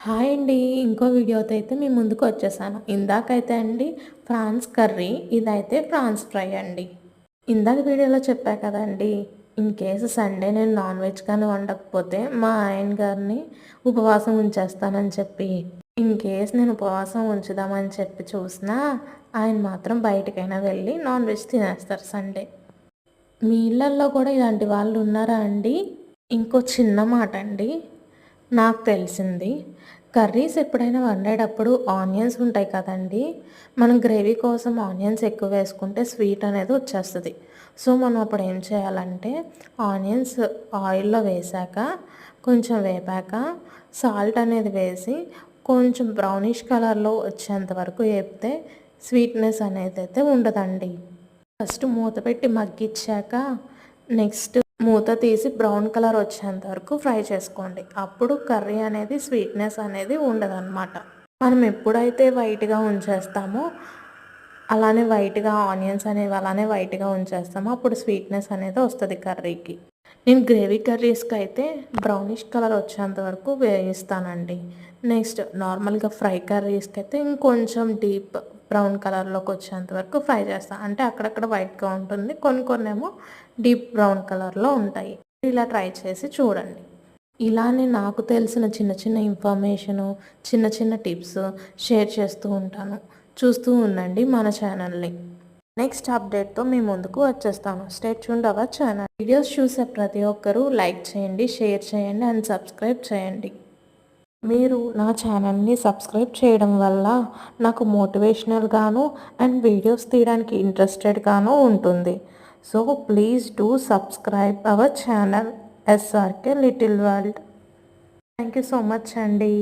Hi అండి. ఇంకో వీడియోతో అయితే మీ ముందుకు వచ్చేసాను. ఇందాకైతే అండి ప్రాన్స్ కర్రీ, ఇదైతే ప్రాన్స్ ఫ్రై అండి. ఇందాక వీడియోలో చెప్పా కదండి, ఇన్ కేసు సండే నేను నాన్ వెజ్ కానీ వండకపోతే మా ఆయన గారిని ఉపవాసం ఉంచేస్తానని చెప్పి, ఇన్ కేస్ నేను ఉపవాసం ఉంచుదామని చెప్పి చూసినా ఆయన మాత్రం బయటకైనా వెళ్ళి నాన్ వెజ్ తినేస్తారు సండే. మీ ఇళ్ళల్లో కూడా ఇలాంటి వాళ్ళు ఉన్నారా అండి? ఇంకో చిన్న మాట అండి, నాకు తెలిసింది కర్రీస్ ఎప్పుడైనా వండేటప్పుడు ఆనియన్స్ ఉంటాయి కదండీ! మనం గ్రేవీ కోసం ఆనియన్స్ ఎక్కువ వేసుకుంటే స్వీట్ అనేది వచ్చేస్తది. సో, మనం అప్పుడు ఏం చేయాలంటే ఆనియన్స్ ఆయిల్‌లో వేశాక, కొంచెం వేపాక, సాల్ట్ అనేది వేసి కొంచెం బ్రౌనిష్ కలర్‌లో వచ్చేంత వరకు వేపితే స్వీట్‌నెస్ అనేదైతే ఉండదండి. ఫస్ట్ మూత పెట్టి మగ్గిచ్చాక నెక్స్ట్ మూత తీసి బ్రౌన్ కలర్ వచ్చేంత వరకు ఫ్రై చేసుకోండి. అప్పుడు కర్రీ అనేది స్వీట్నెస్ అనేది ఉండదన్నమాట. మనం ఎప్పుడైతే వైట్‌గా ఉంచేస్తామో అలానే వైట్‌గా ఆనియన్స్ అనేవి అలానే వైట్‌గా ఉంచేస్తామో అప్పుడు స్వీట్నెస్ అనేది వస్తుంది కర్రీకి. నేను గ్రేవీ కర్రీస్కి అయితే బ్రౌనిష్ కలర్ వచ్చేంత వరకు వేయిస్తానండి. నెక్స్ట్ నార్మల్గా ఫ్రై కర్రీస్కి అయితే ఇంకొంచెం డీప్ బ్రౌన్ కలర్లోకి వచ్చేంత వరకు ఫ్రై చేస్తాను. అంటే అక్కడక్కడ వైట్గా ఉంటుంది, కొన్నేమో డీప్ బ్రౌన్ కలర్లో ఉంటాయి. ఇలా ట్రై చేసి చూడండి. ఇలానే నాకు తెలిసిన చిన్న చిన్న ఇన్ఫర్మేషను, చిన్న చిన్న టిప్స్ షేర్ చేస్తూ ఉంటాను. చూస్తూ ఉండండి మన ఛానల్ని. నెక్స్ట్ అప్డేట్తో మీ ముందుకు వచ్చేస్తాను. Stay tuned our channel. Videos చూసే ప్రతి ఒక్కరూ లైక్ చేయండి, షేర్ చేయండి అండ్ సబ్స్క్రైబ్ చేయండి. మీరు నా ఛానల్ని సబ్స్క్రైబ్ చేయడం వల్ల నాకు మోటివేషనల్గాను అండ్ వీడియోస్ తీయడానికి ఇంట్రెస్టెడ్గాను ఉంటుంది. So please do subscribe our channel SRK little world. Thank you so much అండి.